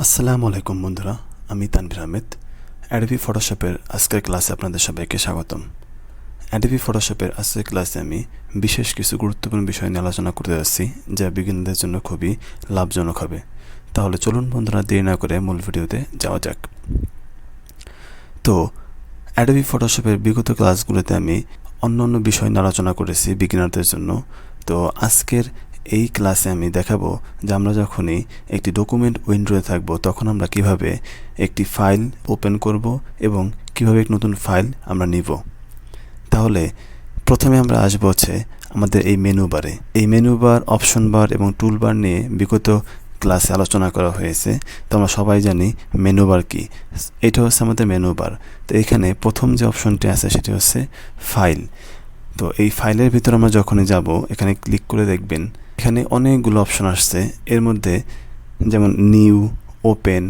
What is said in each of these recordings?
আসসালামু আলাইকুম বন্ধুরা, আমি তানভীর আহমেদ। অ্যাডোবি ফটোশপের আজকের ক্লাসে আপনাদের সবাইকে স্বাগতম। অ্যাডোবি ফটোশপের আজকের ক্লাসে আমি বিশেষ কিছু গুরুত্বপূর্ণ বিষয় নিয়ে আলোচনা করতে যাচ্ছি, যা বিগিনারদের জন্য খুবই লাভজনক হবে। তাহলে চলুন বন্ধুরা, দেরি না করে মূল ভিডিওতে যাওয়া যাক। তো অ্যাডোবি ফটোশপের বিগত ক্লাসগুলোতে আমি অন্য বিষয় নিয়ে আলোচনা করেছি বিগিনারদের জন্য। তো আজকের এই ক্লাসে আমি দেখাবো যে আমরা যখনই একটি ডকুমেন্ট উইন্ডোতে থাকব তখন আমরা কিভাবে একটি ফাইল ওপেন করব এবং কিভাবে এক নতুন ফাইল আমরা নিব। তাহলে প্রথমে আমরা আসবো হচ্ছে আমাদের এই মেনু বারে। এই মেনু বার, অপশন বার এবং টুল বার নিয়ে বিগত ক্লাসে আলোচনা করা হয়েছে। তো আমরা সবাই জানি মেনু বার কি। এটা হচ্ছে আমাদের মেনু বার। তো এখানে প্রথম যে অপশনটি আছে সেটি হচ্ছে ফাইল। তো এই ফাইলের ভিতর আমরা যখনই যাব, এখানে ক্লিক করে দেখবেন এখানে অনেকগুলো অপশন আসছে। এর মধ্যে যেমন নিউ, ওপেন,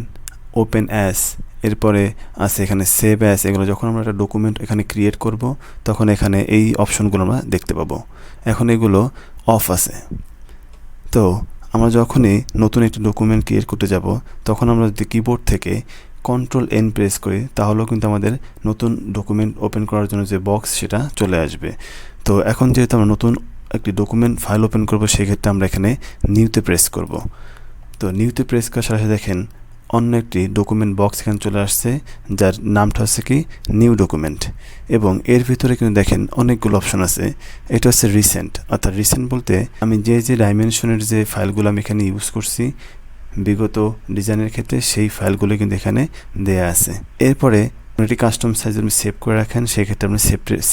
ওপেন অ্যাস, এরপরে আছে এখানে সেভ অ্যাস। এগুলো যখন আমরা একটা ডকুমেন্ট এখানে ক্রিয়েট করব তখন এখানে এই অপশনগুলো আমরা দেখতে পাবো। এখন এগুলো অফ আছে। তো আমরা যখনই নতুন একটি ডকুমেন্ট ক্রিয়েট করতে যাব তখন আমরা যদি কিবোর্ড থেকে Ctrl+N প্রেস করি তাহলেও কিন্তু আমাদের নতুন ডকুমেন্ট ওপেন করার জন্য যে বক্স সেটা চলে আসবে। তো এখন যেহেতু আমরা নতুন একটি ডকুমেন্ট ফাইল ওপেন করব, সেক্ষেত্রে আমরা এখানে নিউতে প্রেস করব। তো নিউতে প্রেস করার সাথে দেখেন অন্য একটি ডকুমেন্ট বক্স এখানে চলে আসছে, যার নামটা হচ্ছে কি নিউ ডকুমেন্ট। এবং এর ভিতরে কিন্তু দেখেন অনেকগুলো অপশন আছে। এটা হচ্ছে রিসেন্ট, অর্থাৎ রিসেন্ট বলতে আমি যে ডাইমেনশনের যে ফাইলগুলো আমি এখানে ইউজ করছি বিগত ডিজাইনের ক্ষেত্রে, সেই ফাইলগুলো কিন্তু এখানে দেয়া আছে। এরপরে একটি কাস্টম সাইজ আপনি সেভ করে রাখেন, সেক্ষেত্রে আপনি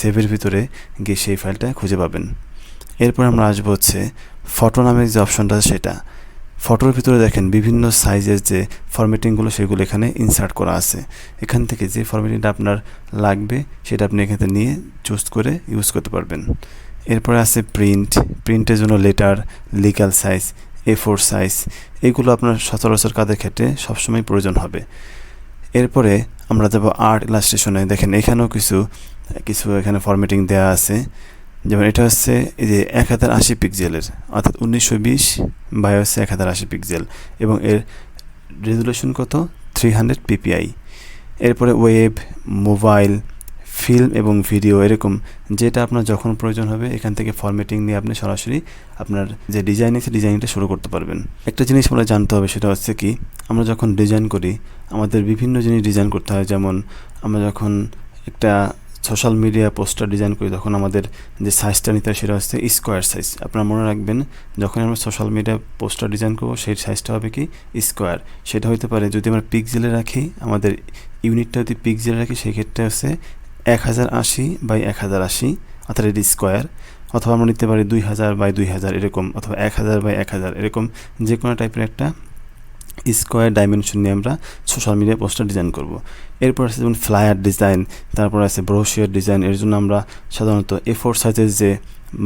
সেভের ভিতরে গিয়ে সেই ফাইলটা খুঁজে পাবেন। এরপর আমরা আসবো হচ্ছে ফটো নামের যে অপশনটা আছে সেটা। ফটোর ভিতরে দেখেন বিভিন্ন সাইজের যে ফরম্যাটিংগুলো সেগুলো এখানে ইনসার্ট করা আছে। এখান থেকে যে ফরম্যাটিংটা আপনার লাগবে সেটা আপনি এখান থেকে নিয়ে চুজ করে ইউজ করতে পারবেন। এরপরে আছে প্রিন্টের জন্য letter, legal size, A4 size, এগুলো আপনার সচরাচর কাজের ক্ষেত্রে সবসময় প্রয়োজন হবে। এরপরে আমরা যাব আর্ট ইলাস্ট্রেশনে। দেখেন এখানেও কিছু এখানে ফরম্যাটিং দেওয়া আছে। যেমন এটা হচ্ছে এই যে 1080 পিক্সেলের, অর্থাৎ 1920 হচ্ছে 1080 পিক্সেল এবং এর রেজুলেশন কত 300 ppi। এরপরে ওয়েব, মোবাইল, ফিল্ম এবং ভিডিও, এরকম যেটা আপনার যখন প্রয়োজন হবে এখান থেকে ফরম্যাটিং নিয়ে আপনি সরাসরি আপনার যে ডিজাইন আছে ডিজাইনটা শুরু করতে পারবেন। একটা জিনিস আমরা জানতে হবে, সেটা হচ্ছে কি আমরা যখন ডিজাইন করি আমাদের বিভিন্ন জিনিস ডিজাইন করতে হয়। যেমন আমরা যখন একটা সোশ্যাল মিডিয়া পোস্টার ডিজাইন করি তখন আমাদের যে সাইজটা নিতে হয় সেটা হচ্ছে স্কোয়ার সাইজ। আপনারা মনে রাখবেন যখন আমরা সোশ্যাল মিডিয়া পোস্টার ডিজাইন করবো সেই সাইজটা হবে কি স্কোয়ার। সেটা হতে পারে যদি আমরা পিক্সেলে রাখি, আমাদের ইউনিটটা যদি পিক্সেলে রাখি সেক্ষেত্রে হচ্ছে 1080x1080, অর্থাৎ এটি স্কোয়ার। অথবা আমরা নিতে পারি 2000x2000 এরকম, অথবা 1000x1000 এরকম যে কোনো টাইপের একটা স্কোয়ার ডাইমেনশন নিয়ে আমরা সোশ্যাল মিডিয়া পোস্টার ডিজাইন করব। এরপর আছে যেমন ফ্লায়ার ডিজাইন, তারপর আছে ব্রোশিয়ার ডিজাইন। এর জন্য আমরা সাধারণত A4 সাইজের যে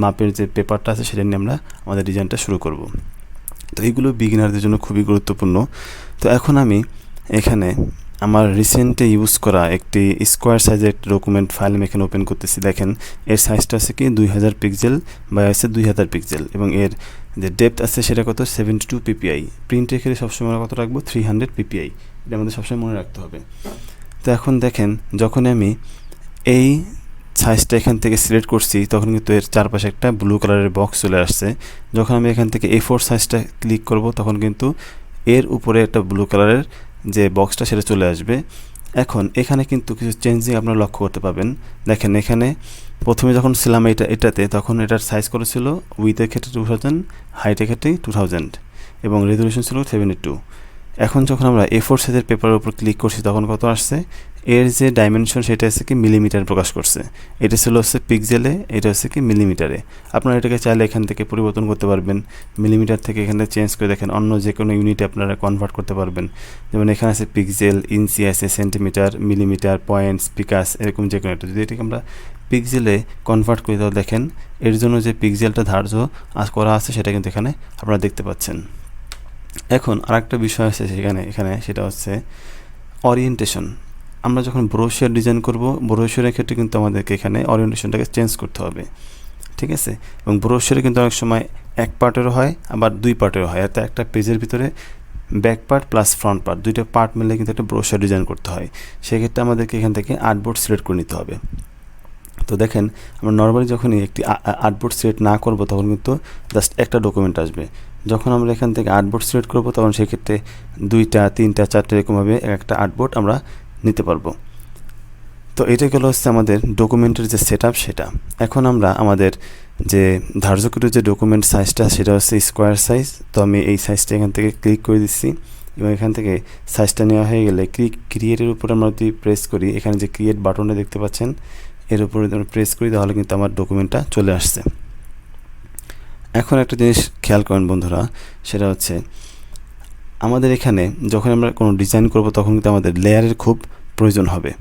মাপের যে পেপারটা আছে সেটা নিয়ে আমরা আমাদের ডিজাইনটা শুরু করব। তো এইগুলো বিগিনারদের জন্য খুবই গুরুত্বপূর্ণ। তো এখন আমি এখানে আমার রিসেন্টে ইউজ করা একটি স্কোয়ার সাইজের একটি ডকুমেন্ট ফাইল আমি এখানে ওপেন করতেছি। দেখেন এর সাইজটা আছে কি 2000 পিক্সেল বা আছে 2000 পিক্সেল এবং এর যে ডেপথ আছে সেটা কত 72 ppi। প্রিন্টের ক্ষেত্রে সবসময় কত রাখবো 300 ppi, এটা আমাদের সবসময় মনে রাখতে হবে। তো এখন দেখেন যখন আমি এই সাইজটা এখান থেকে সিলেক্ট করছি তখন কিন্তু এর চারপাশে একটা ব্লু কালারের বক্স চলে আসছে। যখন আমি এখান থেকে A4 সাইজটা ক্লিক করব তখন কিন্তু এর উপরে একটা ব্লু কালারের যে বক্সটা সেটা চলে আসবে। এখন এখানে কিন্তু কিছু চেঞ্জিং আপনারা লক্ষ্য করতে পাবেন। দেখেন এখানে প্রথমে যখন ছিলাম এটাতে তখন এটার সাইজ কত ছিল, উইথের ক্ষেত্রে 2000, হাইটের ক্ষেত্রে 2000 এবং রেজুলেশন ছিল 72। এখন যখন আমরা A4 সাইজের পেপারের উপর ক্লিক করছি তখন কত আসছে, এর যে ডাইমেনশন সেটা হচ্ছে কি মিলিমিটার প্রকাশ করছে। এটা ছিল হচ্ছে পিক্সেলে, এটা হচ্ছে কি মিলিমিটারে। আপনারা এটাকে চাইলে এখান থেকে পরিবর্তন করতে পারবেন, মিলিমিটার থেকে এখানে চেঞ্জ করে দেখেন অন্য যে কোনো ইউনিটে আপনারা কনভার্ট করতে পারবেন। যেমন এখানে আছে পিক্সেল, ইঞ্চি আছে, সেন্টিমিটার, মিলিমিটার, পয়েন্টস, পিকাস, এরকম যে কোনো একটা। যদি এটাকে আমরা পিক্সেলে কনভার্ট করি তাহলে দেখেন এর জন্য যে পিক্সেলটা ধার্য করা আছে সেটা কিন্তু এখানে আপনারা দেখতে পাচ্ছেন। এখন আরেকটা বিষয় আছে এখানে সেটা হচ্ছে ওরিয়েন্টেশন। আমরা যখন ব্রোশিয়ার ডিজাইন করব ব্রোশিয়ারের ক্ষেত্রে কিন্তু আমাদেরকে এখানে ওরিয়েন্টেশনটাকে চেঞ্জ করতে হবে, ঠিক আছে। এবং ব্রোশিয়ারে কিন্তু অনেক সময় এক পার্টেরও হয় আবার দুই পার্টেরও হয়, এতে একটা পেজের ভিতরে back part plus front part দুইটা পার্ট মিলে কিন্তু একটা ব্রোশার ডিজাইন করতে হয়। সেক্ষেত্রে আমাদেরকে এখান থেকে আর্টবোর্ড সিলেক্ট করে নিতে হবে। তো দেখেন আমরা নর্মালি যখনই একটি আর্টবোর্ড সিলেক্ট না করব তখন কিন্তু জাস্ট একটা ডকুমেন্ট আসবে। যখন আমরা এখান থেকে আর্টবোর্ড সিলেক্ট করব তখন সেক্ষেত্রে 2টা 3টা 4টা এরকমভাবে একটা আর্টবোর্ড আমরা নিতে পারবো। তো এটা গেলো হচ্ছে আমাদের ডকুমেন্টের যে সেটআপ সেটা। এখন আমরা আমাদের যে ধার্যকৃত যে ডকুমেন্ট সাইজটা সেটা হচ্ছে স্কোয়ার সাইজ। তো আমি এই সাইজটা এখান থেকে ক্লিক করে দিচ্ছি এবং এখান থেকে সাইজটা নেওয়া হয়ে গেলে ক্রিয়েটের উপর আমরা যদি প্রেস করি, এখানে যে ক্রিয়েট বাটনটা দেখতে পাচ্ছেন এর উপরে যদি আমরা প্রেস করি তাহলে কিন্তু আমার ডকুমেন্টটা চলে আসছে। এখন একটা জিনিস খেয়াল করেন বন্ধুরা, সেটা হচ্ছে আমাদের এখানে যখন আমরা কোনো ডিজাইন করব তখন কিন্তু আমাদের লেয়ারের খুব প্রয়োজন হবে।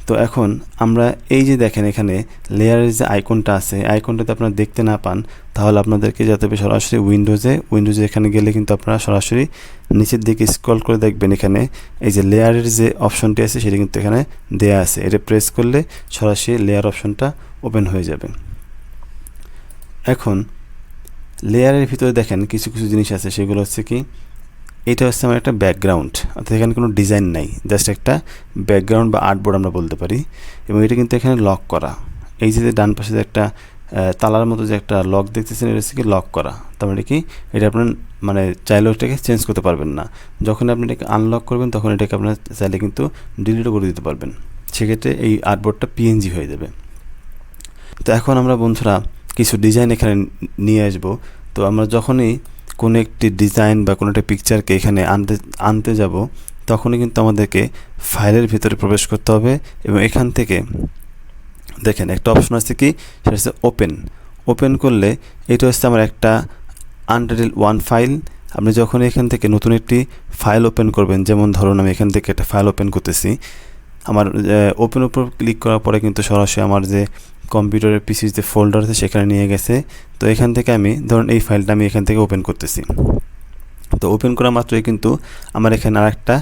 তো এখন আমরা এই যে দেখেন এখানে লেয়ারের যে আইকনটা আছে, আইকনটাতে আপনারা দেখতে না পান তাহলে আপনাদেরকে যেতে হবে সরাসরি উইন্ডোজে এখানে গেলে কিন্তু আপনারা সরাসরি নিচের দিকে স্ক্রল করে দেখবেন এখানে এই যে লেয়ারের যে অপশনটি আছে সেটা কিন্তু এখানে দেয়া আছে। এটা প্রেস করলে সরাসরি লেয়ার অপশনটা ওপেন হয়ে যাবে। এখন লেয়ারের ভিতরে দেখেন কিছু কিছু জিনিস আছে, সেগুলো হচ্ছে কি, এটা হচ্ছে আমার একটা ব্যাকগ্রাউন্ড, অর্থাৎ এখানে কোনো ডিজাইন নাই, জাস্ট একটা ব্যাকগ্রাউন্ড বা আর্টবোর্ড আমরা বলতে পারি। এবং এটা কিন্তু এখানে লক করা, এই যে ডান পাশে যে একটা তালার মতো যে একটা লক দেখতেছেন এটা হচ্ছে কি লক করা। তার মানে কি এটা আপনার মানে চাইলেও এটাকে চেঞ্জ করতে পারবেন না। যখন আপনি এটাকে আনলক করবেন তখন এটাকে আপনার চাইলে কিন্তু ডিলিটও করে দিতে পারবেন। সেক্ষেত্রে এই আর্টবোর্ডটা পিএনজি হয়ে যাবে। তো এখন আমরা বন্ধুরা কিছু ডিজাইন এখানে নিয়ে আসবো। তো আমরা যখনই কোনো একটি ডিজাইন বা কোনো একটা পিকচারকে এখানে আনতে যাব তখনই কিন্তু আমাদেরকে ফাইলের ভিতরে প্রবেশ করতে হবে এবং এখান থেকে দেখেন একটা অপশন আছে কি, সেটা হচ্ছে ওপেন করলে এটা হচ্ছে আমার একটা আনটাইটেল ওয়ান ফাইল। আপনি যখন এখান থেকে নতুন একটি ফাইল ওপেন করবেন, যেমন ধরুন আমি এখান থেকে একটা ফাইল ওপেন করতেছি, আমার ওপেন উপর ক্লিক করার পরে কিন্তু সরাসরি আমার যে কম্পিউটারের পিসির যে ফোল্ডার আছে সেখানে নিয়ে গেছে। তো এখান থেকে আমি ধরুন এই ফাইলটা আমি এখান থেকে ওপেন করতেছি। তো ওপেন করা মাত্রই কিন্তু আমার এখানে আরেকটা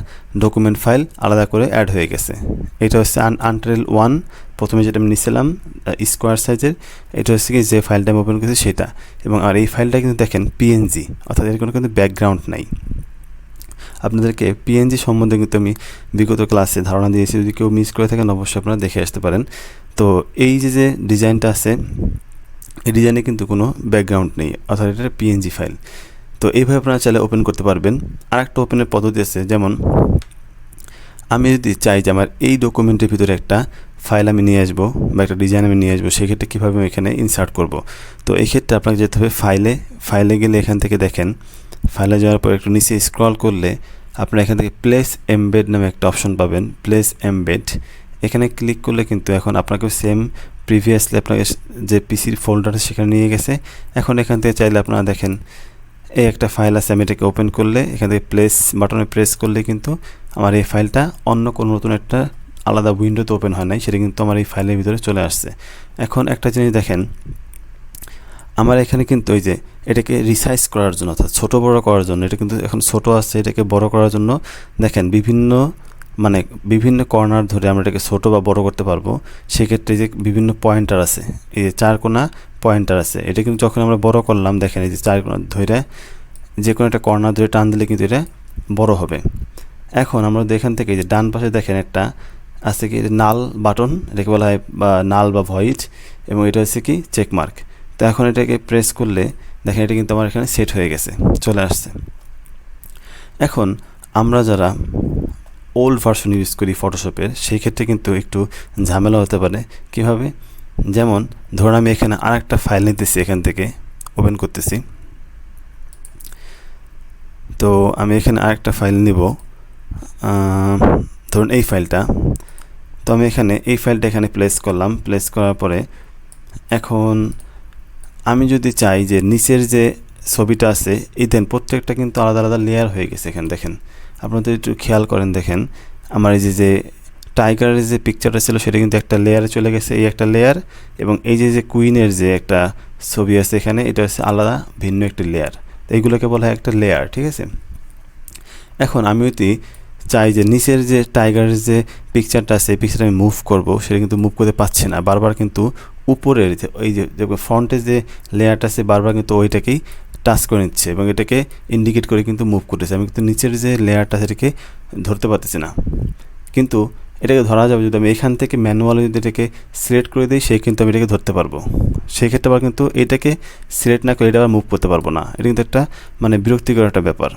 ডকুমেন্ট ফাইল আলাদা করে অ্যাড হয়ে গেছে। এটা হচ্ছে আনটাইটেল ওয়ান, প্রথমে যেটা আমি নিয়েছিলাম স্কোয়ার সাইজের, এটা হচ্ছে কি যে ফাইলটা আমি ওপেন করেছি সেটা। এবং আর এই ফাইলটা কিন্তু দেখেন পিএনজি, অর্থাৎ এর কোনো কিন্তু ব্যাকগ্রাউন্ড নাই। আপনাদেরকে পিএনজি সম্বন্ধে কিন্তু আমি বিগত ক্লাসে ধারণা দিয়েছি, যদি কেউ মিস করে থাকেন অবশ্যই আপনারা দেখে আসতে পারেন। তো এই যে ডিজাইনটা আছে এই ডিজাইনে কিন্তু কোনো ব্যাকগ্রাউন্ড নেই, অর্থাৎ এটা পিএনজি ফাইল। তো এইভাবে আপনারা চাইলে ওপেন করতে পারবেন। আরেকটা ওপেনের পদ্ধতি আছে, যেমন আমি যদি চাই যে আমার এই ডকুমেন্টের ভিতরে একটা ফাইল আমি নিয়ে আসবো বা একটা ডিজাইন আমি নিয়ে আসবো, সেক্ষেত্রে কীভাবে আমি এখানে ইনসার্ট করব। তো এই ক্ষেত্রে আপনাকে যেতে হবে ফাইলে গেলে এখান থেকে দেখেন ফাইলে যাওয়ার পর একটু নিচে স্ক্রল করলে আপনারা এখান থেকে প্লেস এমবেড নামে একটা অপশন পাবেন, প্লেস এমবেড। এখানে ক্লিক করলে কিন্তু এখন আপনাকে সেম প্রিভিয়াসলি আপনাকে যে পিসির ফোল্ডার সেখানে নিয়ে গেছে। এখন এখান থেকে চাইলে আপনারা দেখেন এই একটা ফাইল আছে, আমি এটাকে ওপেন করলে এখান থেকে প্লেস বাটনে প্রেস করলে কিন্তু আমার এই ফাইলটা অন্য কোনো নতুন একটা আলাদা উইন্ডোতে ওপেন হয় নাই, সেটা কিন্তু আমার এই ফাইলের ভিতরে চলে আসছে। এখন একটা জিনিস দেখেন, আমার এখানে কিন্তু ওই যে এটাকে রিসাইজ করার জন্য অর্থাৎ ছোটো বড়ো করার জন্য, এটা কিন্তু এখন ছোটো আছে, এটাকে বড় করার জন্য দেখেন বিভিন্ন কর্নার ধরে আমরা এটাকে ছোটো বা বড় করতে পারবো। সেক্ষেত্রে যে বিভিন্ন পয়েন্টার আছে, এই যে 4 কোণা পয়েন্টার আছে, এটা কিন্তু যখন আমরা বড় করলাম দেখেন এই যে 4 কোণা ধরে যে কোনো একটা কর্নার ধরে টান দিলে কিন্তু এটা বড় হবে। এখন আমরা এখান থেকে এই যে ডান পাশে দেখেন একটা আছে কি নাল বাটন, এটাকে বলা হয় বা নাল বা ভয়েড, এবং এটা হচ্ছে কি চেকমার্ক। তো এখন এটাকে প্রেস করলে দেখেন এটা কিন্তু আমার এখানে সেট হয়ে গেছে, চলে আসছে। এখন আমরা যারা ওল্ড ভার্সন ইউজ করি ফটোশপের, সেই ক্ষেত্রে কিন্তু একটু ঝামেলা হতে পারে। কীভাবে? যেমন ধরুন আমি এখানে আরেকটা ফাইল নিতেছি, এখান থেকে ওপেন করতেছি। তো আমি এখানে আরেকটা ফাইল নিব, ধরুন এই ফাইলটা। তো আমি এখানে এই ফাইলটা এখানে প্লেস করলাম, প্লেস করার পরে এখন আমি যদি চাই যে নিচের যে ছবিটা আছে এই দেন প্রত্যেকটা কিন্তু আলাদা আলাদা লেয়ার হয়ে গেছে। এখানে দেখেন, আপনাদের একটু খেয়াল করেন, দেখেন আমার এই যে টাইগারের যে পিকচারটা ছিল সেটা কিন্তু একটা লেয়ারে চলে গেছে, এই একটা লেয়ার, এবং এই যে কুইনের যে একটা ছবি আছে এখানে, এটা হচ্ছে আলাদা ভিন্ন একটি লেয়ার। তো এইগুলোকে বলা হয় একটা লেয়ার, ঠিক আছে। এখন আমি যদি চাই যে নিচের যে টাইগারের যে পিকচারটা আছে এই পিকচারটা আমি মুভ করব, সেটা কিন্তু মুভ করতে পারছি না, বারবার কিন্তু উপরের এই যে ফ্রন্টের যে লেয়ারটা আছে বারবার কিন্তু ওইটাকেই টাচ করে নিচ্ছে এবং এটাকে ইন্ডিকেট করে কিন্তু মুভ করতেছে। আমি কিন্তু নিচের যে লেয়ারটা সেটাকে ধরতে পারতেছি না, কিন্তু এটাকে ধরা যাবে যদি আমি এখান থেকে ম্যানুয়ালি যদি এটাকে সিলেক্ট করে দিই, সেই কিন্তু আমি এটাকে ধরতে পারবো। সেই ক্ষেত্রে আবার কিন্তু এটাকে সিলেক্ট না করে এটা আবার মুভ করতে পারবো না। এটা কিন্তু একটা মানে বিরক্তিকর একটা ব্যাপার।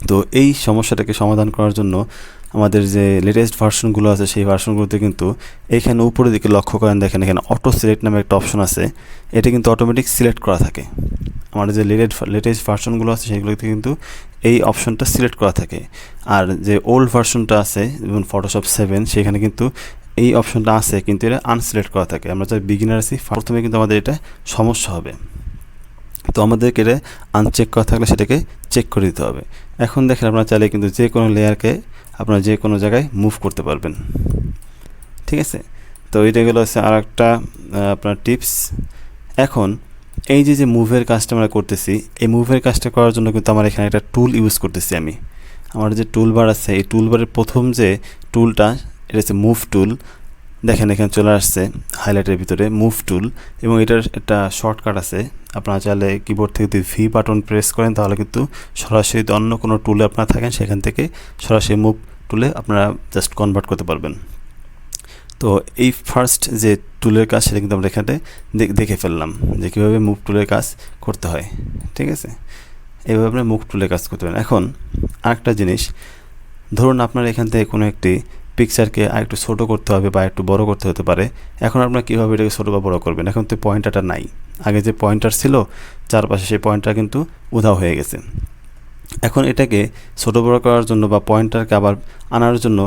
তো এই সমস্যাটাকে সমাধান করার জন্য আমাদের যে লেটেস্ট ভার্সনগুলো আছে সেই ভার্সনগুলোতে কিন্তু এখানে উপরের দিকে লক্ষ্য করেন, দেখেন এখানে অটো সিলেক্ট নামে একটা অপশন আছে, এটা কিন্তু অটোমেটিক সিলেক্ট করা থাকে। আমাদের যে লেটেস্ট ভার্সনগুলো আছে সেগুলোতে কিন্তু এই অপশনটা সিলেক্ট করা থাকে। আর যে ওল্ড ভার্সনটা আছে যেমন ফটোশপ 7 সেখানে কিন্তু এই অপশনটা আছে কিন্তু এটা আনসিলেক্ট করা থাকে। আমরা যারা বিগিনার আছি প্রথমে কিন্তু আমাদের এটা সমস্যা হবে। তো আমাদেরকে এটা আনচেক করা থাকলে সেটাকে চেক করে দিতে হবে। এখন দেখেন আপনারা চাইলে কিন্তু যে কোনো লেয়ারকে আপনারা যে কোনো জায়গায় মুভ করতে পারবেন, ঠিক আছে। তো এটা গেলো হচ্ছে আর একটা আপনার টিপস। এখন এই যে মুভের কাজটা আমরা করতেছি, এই মুভের কাজটা করার জন্য কিন্তু আমার এখানে একটা টুল ইউজ করতেছি আমি। আমার যে টুলবার আছে এই টুলবারের প্রথম যে টুলটা এটা হচ্ছে মুভ টুল। দেখেন এখানে চলে আসছে হাইলাইটের ভিতরে মুভ টুল, এবং এটার একটা শর্টকাট আছে। আপনারা চাইলে কিবোর্ড থেকে যদি ভি বাটন প্রেস করেন তাহলে কিন্তু সরাসরি অন্য কোনো টুলে আপনারা থাকেন সেখান থেকে সরাসরি মুভ টুলে আপনারা জাস্ট কনভার্ট করতে পারবেন। তো এই ফার্স্ট যে টুলের কাজ সেটা কিন্তু আমরা এখানে দেখে ফেললাম যে কীভাবে মুভ টুলের কাজ করতে হয়, ঠিক আছে। এইভাবে আপনার মুভ টুলের কাজ করতে পারেন। এখন আরেকটা জিনিস, ধরুন আপনার এখান থেকে কোনো একটি পিকচারকে আরেকটু ছোটো করতে হবে বা একটু বড় করতে হতে পারে। এখন আপনারা কীভাবে এটাকে ছোটো বা বড় করবেন? এখন তো পয়েন্টারটা নাই, আগে যে পয়েন্টার ছিল চারপাশে সেই পয়েন্টার কিন্তু উধাও হয়ে গেছে। এখন এটাকে ছোটো বড় করার জন্য বা পয়েন্টারকে আবার আনার জন্য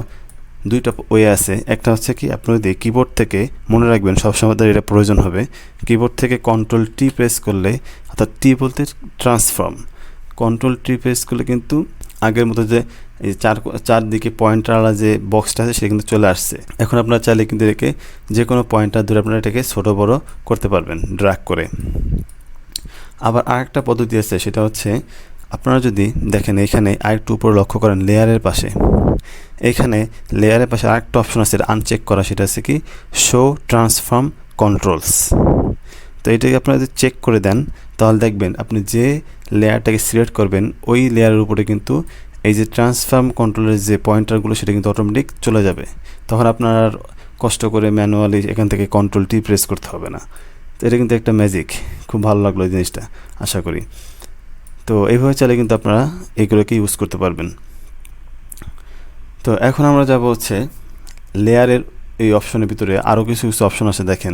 দুইটা ওয়ে আছে। একটা হচ্ছে কি, আপনি যদি কিবোর্ড থেকে, মনে রাখবেন সবসময় এটা প্রয়োজন হবে, কিবোর্ড থেকে কন্ট্রোল টি প্রেস করলে, অর্থাৎ টি বলতে ট্রান্সফর্ম, কন্ট্রোল টি প্রেস করলে কিন্তু আগের মতো যে এই চারদিকে পয়েন্টারওয়ালা যে বক্সটা আছে সেটা কিন্তু চলে আসছে। এখন আপনারা চাইলে কিন্তু এটাকে যে কোনো পয়েন্টার ধরে আপনারা এটাকে ছোটো বড়ো করতে পারবেন ড্র্যাগ করে। আবার আরেকটা পদ্ধতি আছে, সেটা হচ্ছে আপনারা যদি দেখেন এখানে আরেকটু উপরে লক্ষ্য করেন লেয়ারের পাশে, এখানে লেয়ারের পাশে আরেকটা অপশন আছে আনচেক করা, সেটা হচ্ছে কি শো ট্রান্সফর্ম কন্ট্রোলস। তো এটাকে আপনারা যদি চেক করে দেন তাহলে দেখবেন আপনি যে লেয়ারটাকে সিলেক্ট করবেন ওই লেয়ারের উপরে কিন্তু এই যে ট্রান্সফর্ম কন্ট্রোলের যে পয়েন্টারগুলো সেটা কিন্তু অটোমেটিক চলে যাবে। তখন আপনার আর কষ্ট করে ম্যানুয়ালি এখান থেকে কন্ট্রোল টি প্রেস করতে হবে না। তো এটা কিন্তু একটা ম্যাজিক, খুব ভালো লাগলো এই জিনিসটা, আশা করি। তো এইভাবে চাইলে কিন্তু আপনারা এইগুলোকে ইউজ করতে পারবেন। তো এখন আমরা যাব হচ্ছে লেয়ারের এই অপশনের ভিতরে আরও কিছু অপশন আছে। দেখেন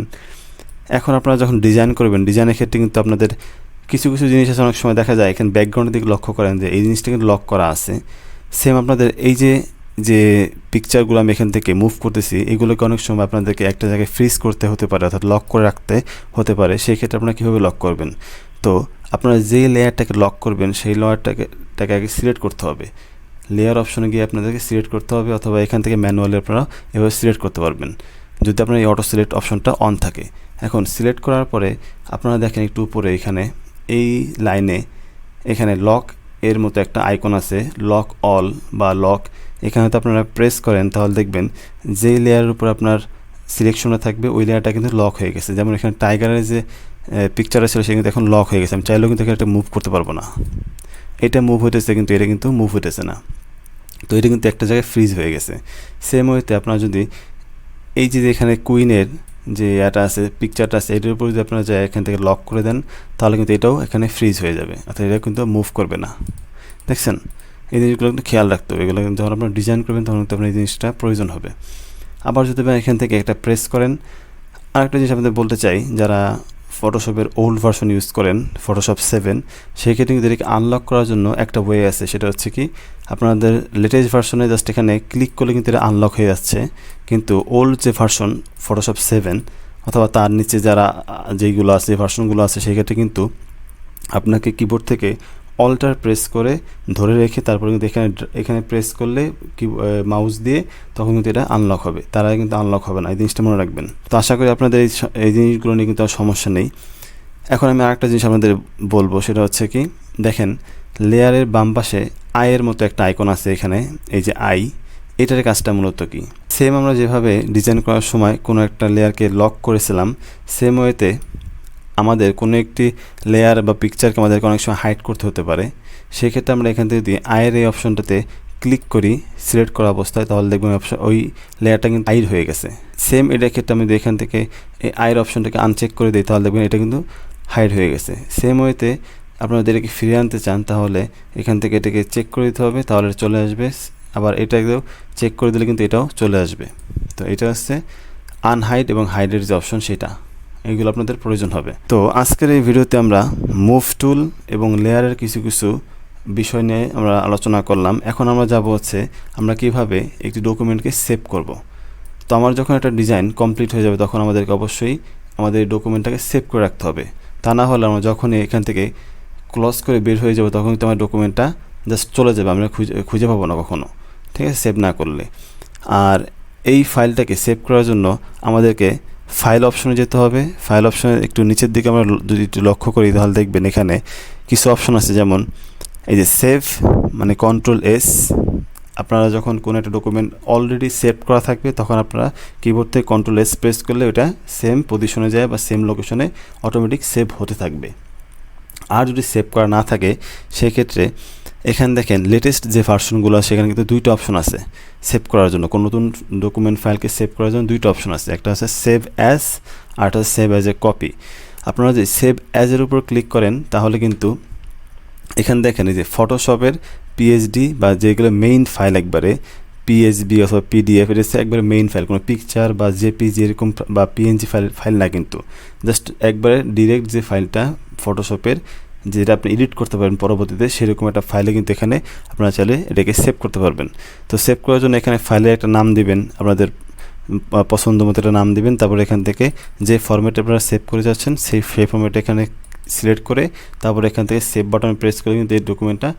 এখন আপনারা যখন ডিজাইন করবেন, ডিজাইনের ক্ষেত্রে কিন্তু আপনাদের কিছু জিনিস আছে, অনেক সময় দেখা যায় এখানে ব্যাকগ্রাউন্ডের দিকে লক্ষ্য করেন যে এই জিনিসটা কিন্তু লক করা আছে। সেম আপনাদের এই যে পিকচারগুলো আমি এখান থেকে মুভ করতেছি এগুলোকে অনেক সময় আপনাদেরকে একটা জায়গায় ফ্রিজ করতে হতে পারে, অর্থাৎ লক করে রাখতে হতে পারে। সেই ক্ষেত্রে আপনারা কীভাবে লক করবেন? তো আপনারা যে লেয়ারটাকে লক করবেন সেই লেয়ারটাকে আগে সিলেক্ট করতে হবে। লেয়ার অপশনে গিয়ে আপনাদেরকে সিলেক্ট করতে হবে, অথবা এখান থেকে ম্যানুয়ালি আপনারা এভাবে সিলেক্ট করতে পারবেন যদি আপনার এই অটো সিলেক্ট অপশনটা অন থাকে। এখন সিলেক্ট করার পরে আপনারা দেখেন একটু উপরে এখানে এই লাইনে এখানে লক এর মতো একটা আইকন আছে, লক অল বা লক। এখানে তো আপনারা প্রেস করেন তাহলে দেখবেন যেই লেয়ারের উপর আপনার সিলেকশনে থাকবে ওই লেয়ারটা কিন্তু লক হয়ে গেছে। যেমন এখানে টাইগারের যে পিকচারটা ছিল সেটা কিন্তু এখন লক হয়ে গেছে, আমি চাইলেও কিন্তু এখানে একটা মুভ করতে পারবো না। এটা মুভ হইতেছে কিন্তু এটা কিন্তু মুভ হইতেছে না। তো এটা কিন্তু একটা জায়গায় ফ্রিজ হয়ে গেছে। সেম ওয়েতে আপনারা যদি এই যে এখানে কুইনের যে এটা আছে পিকচারটা আছে এটার উপর যদি আপনারা যায় এখান থেকে লক করে দেন তাহলে কিন্তু এটাও এখানে ফ্রিজ হয়ে যাবে, অর্থাৎ এটা কিন্তু মুভ করবে না। দেখছেন, এই জিনিসগুলো কিন্তু খেয়াল রাখতে হবে। এগুলো কিন্তু যখন আপনারা ডিজাইন করবেন তখন কিন্তু আপনার এই জিনিসটা প্রয়োজন হবে। আবার যদি আপনি এখান থেকে একটা প্রেস করেন, আরেকটা জিনিস আপনাদের বলতে চাই, যারা ফটোশপের ওল্ড ভার্সন ইউজ করেন ফটোশপ 7, সেই ক্ষেত্রে কিন্তু এটাকে আনলক করার জন্য একটা ওয়ে আছে। সেটা হচ্ছে কি, আপনাদের লেটেস্ট ভার্সনে জাস্ট এখানে ক্লিক করলে কিন্তু এটা আনলক হয়ে যাচ্ছে, কিন্তু ওল্ড যে ভার্সন ফটোশপ 7 অথবা তার নিচে যারা যেইগুলো আছে ভার্সনগুলো আছে সেই ক্ষেত্রে কিন্তু আপনাকে কিবোর্ড থেকে অল্টার প্রেস করে ধরে রেখে তারপরে কিন্তু এখানে প্রেস করলে কি মাউস দিয়ে তখন কিন্তু এটা আনলক হবে, তারা কিন্তু আনলক হবে না। এই জিনিসটা মনে রাখবেন। তো আশা করি আপনাদের এই জিনিসগুলো নিয়ে কিন্তু আর সমস্যা নেই। এখন আমি আরেকটা জিনিস আপনাদের বলবো, সেটা হচ্ছে কি, দেখেন লেয়ারের বাম পাশে আইয়ের মতো একটা আইকন আছে এখানে, এই যে আই, এটার কাজটা মূলত কি, সেম আমরা যেভাবে ডিজাইন করার সময় কোনো একটা লেয়ারকে লক করেছিলাম সেম ওয়েতে আমাদের কোনো একটি লেয়ার বা পিকচারকে আমাদেরকে অনেক সময় হাইড করতে হতে পারে, সেক্ষেত্রে আমরা এখান থেকে যদি আয়ের এই অপশনটাতে ক্লিক করি সিলেক্ট করা অবস্থায়, তাহলে দেখবেন ওই লেয়ারটা কিন্তু হাইড হয়ে গেছে। সেম এটার ক্ষেত্রে আমি যদি এখান থেকে এই আয়ের অপশনটাকে আনচেক করে দিই, তাহলে দেখবেন এটা কিন্তু হাইড হয়ে গেছে। সেম ওয়েতে আপনারা যদি এটাকে ফিরিয়ে আনতে চান, তাহলে এখান থেকে এটাকে চেক করে দিতে হবে, তাহলে চলে আসবে। আবার এটাকেও চেক করে দিলে কিন্তু এটাও চলে আসবে। তো এটা হচ্ছে আনহাইড এবং হাইডের যে অপশন, সেটা এইগুলো আপনাদের প্রয়োজন হবে। তো আজকের এই ভিডিওতে আমরা মুভ টুল এবং লেয়ারের কিছু কিছু বিষয় নিয়ে আমরা আলোচনা করলাম। এখন আমরা যাব হচ্ছে আমরা কিভাবে একটি ডকুমেন্টকে সেভ করব। তো আমার যখন একটা ডিজাইন কমপ্লিট হয়ে যাবে, তখন আমাদেরকে অবশ্যই আমাদের এই ডকুমেন্টটাকে সেভ করে রাখতে হবে। তা না হলে আমরা যখনই এখান থেকে ক্লোজ করে বের হয়ে যাব, তখন কিন্তু আমার ডকুমেন্টটা জাস্ট চলে যাবে, আমরা খুঁজে পাবো না কখনো, ঠিক আছে, সেভ না করলে। আর এই ফাইলটাকে সেভ করার জন্য আমাদেরকে ফাইল অপশনে যেতে হবে। ফাইল অপশনের একটু নিচের দিকে আমরা যদি একটু লক্ষ্য করি, তাহলে দেখবেন এখানে কিছু অপশন আছে, যেমন এই যে সেভ, মানে কন্ট্রোল-S। আপনারা যখন কোনো একটা ডকুমেন্ট অলরেডি সেভ করা থাকবে, তখন আপনারা কিবোর্ড থেকে কন্ট্রোল-S প্রেস করলে ওটা সেম পজিশনে যায় বা সেম লোকেশনে অটোমেটিক সেভ হতে থাকবে। আর যদি সেভ করা না থাকে, সেক্ষেত্রে এখানে দেখেন লেটেস্ট যে ভার্সনগুলো আছে, সেখানে কিন্তু দুইটা অপশন আছে সেভ করার জন্য। কোনো নতুন ডকুমেন্ট ফাইলকে সেভ করার জন্য দুইটা অপশন আছে, একটা আছে সেভ অ্যাজ আর একটা সেভ অ্যাজ এ কপি। আপনারা যদি সেভ অ্যাজের উপর ক্লিক করেন, তাহলে কিন্তু এখানে দেখেন এই যে ফটোশপের পিএইচডি বা যেগুলো মেইন ফাইল, একবারে পিএইচবি অথবা পিডিএফ, এটা হচ্ছে একবারে মেইন ফাইল, কোনো পিকচার বা জেপিজি এরকম বা পিএনজি ফাইল না, কিন্তু জাস্ট একবারে ডিরেক্ট যে ফাইলটা ফটোশপের, যেটা আপনি এডিট করতে পারবেন পরবর্তীতে, সেরকম একটা ফাইলে কিন্তু এখানে আপনারা চাইলে এটাকে সেভ করতে পারবেন। তো সেভ করার জন্য এখানে ফাইলের একটা নাম দিবেন, আপনাদের পছন্দ মতো একটা নাম দিবেন। তারপর এখান থেকে যে ফরম্যাটে আপনারা সেভ করে যাচ্ছেন, সেই ফরম্যাটে এখানে সিলেক্ট করে তারপর এখান থেকে সেভ বাটনে প্রেস করে কিন্তু এই ডকুমেন্টটা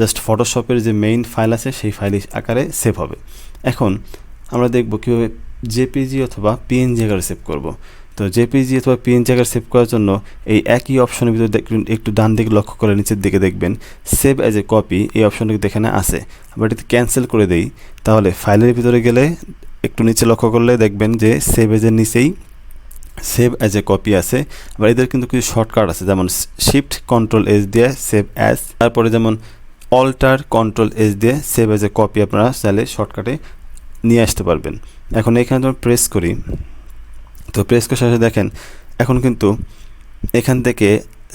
জাস্ট ফটোশপের যে মেইন ফাইল আছে, সেই ফাইল আকারে সেভ হবে। এখন আমরা দেখব কীভাবে জেপিজি অথবা পিএনজি আকারে সেভ করব। তো জেপিজি অথবা পিএনজি আকারে সেভ করার জন্য এই একই অপশনের ভিতরে একটু ডান দিকে লক্ষ্য করে নিচের দিকে দেখবেন সেভ অ্যাজ এ কপি, এই অপশনটা কিন্তু এখানে আছে। আমরা এটাতে ক্যান্সেল করে দেই, তাহলে ফাইলের ভিতরে গেলে একটু নিচে লক্ষ্য করলে দেখবেন যে সেভ এজের নিচেই সেভ অ্যাজ এ কপি আছে। আবার এদের কিন্তু কিছু শর্টকাট আছে, যেমন শিফট কন্ট্রোল-S দিয়ে সেভ অ্যাজ, তারপরে যেমন অল্টার কন্ট্রোল-S দিয়ে সেভ অ্যাজ এ কপি আপনারা চাইলে শর্টকাটে নিয়ে আসতে পারবেন। এখন এখানে যখন প্রেস করি, তো প্রেস করার সাথে দেখেন এখন কিন্তু এখান থেকে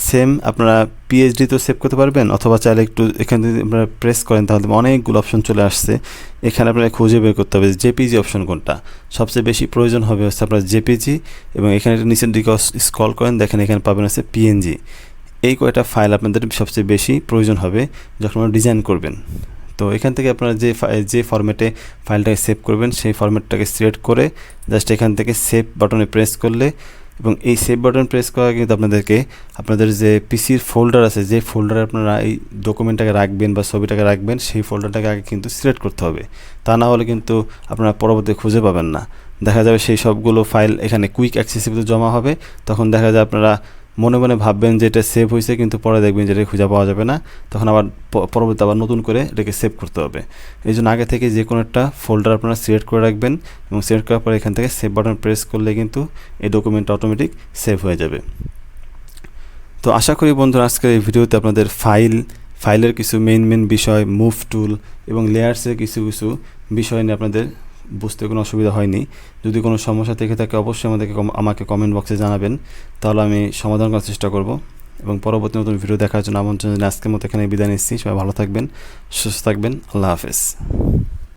সেম আপনারা পিএইচডি তো সেভ করতে পারবেন, অথবা চাইলে একটু এখানে যদি আপনারা প্রেস করেন, তাহলে অনেকগুলো অপশন চলে আসছে। এখানে আপনারা খুঁজে বের করতে হবে জেপিজি অপশন কোনটা সবচেয়ে বেশি প্রয়োজন হবে, হচ্ছে আপনার জেপিজি। এবং এখানে নিচের দিকে স্ক্রল করেন, দেখেন এখানে পাবেন হচ্ছে পিএনজি। এই কয়টা ফাইল আপনাদের সবচেয়ে বেশি প্রয়োজন হবে যখন আপনারা ডিজাইন করবেন। তো এখান থেকে আপনারা যে ফরম্যাটে ফাইলটাকে সেভ করবেন, সেই ফরম্যাটটাকে সিলেক্ট করে জাস্ট এখান থেকে সেভ বাটনে প্রেস করলে, এবং এই সেভ বাটন প্রেস করা কিন্তু আপনাদেরকে আপনাদের যে পিসির ফোল্ডার আছে, যে ফোল্ডারে আপনারা এই ডকুমেন্টটাকে রাখবেন বা ছবিটাকে রাখবেন, সেই ফোল্ডারটাকে আগে কিন্তু সিলেক্ট করতে হবে। তা না হলে কিন্তু আপনারা পরবর্তী খুঁজে পাবেন না। দেখা যাবে সেই সবগুলো ফাইল এখানে কুইক অ্যাক্সেসিবল জমা হবে, তখন দেখা যায় আপনারা মনে মনে ভাববেন যে এটা সেভ হয়েছে, কিন্তু পরে দেখবেন যে এটা খুঁজে পাওয়া যাবে না, তখন আবার পরবর্তী আবার নতুন করে এটাকে সেভ করতে হবে। এই জন্য আগে থেকে যে কোনো একটা ফোল্ডার আপনারা সিলেক্ট করে রাখবেন, এবং সিলেক্ট করার পরে এখান থেকে সেভ বাটন প্রেস করলে কিন্তু এই ডকুমেন্টটা অটোমেটিক সেভ হয়ে যাবে। তো আশা করি বন্ধুরা আজকের এই ভিডিওতে আপনাদের ফাইলের কিছু মেইন বিষয়, মুভ টুল এবং লেয়ার্সের কিছু বিষয় নিয়ে আপনাদের বুঝতে কোনো অসুবিধা হয়নি। যদি কোনো সমস্যা থেকে থাকে, অবশ্যই আমাকে কমেন্ট বক্সে জানাবেন, তাহলে আমি সমাধান করার চেষ্টা করব। এবং পরবর্তী নতুন ভিডিও দেখার জন্য আমন্ত্রণ জানিয়ে আজকের মতো এখানে বিদায় নিচ্ছি। সবাই ভালো থাকবেন, সুস্থ থাকবেন, আল্লাহ হাফেজ।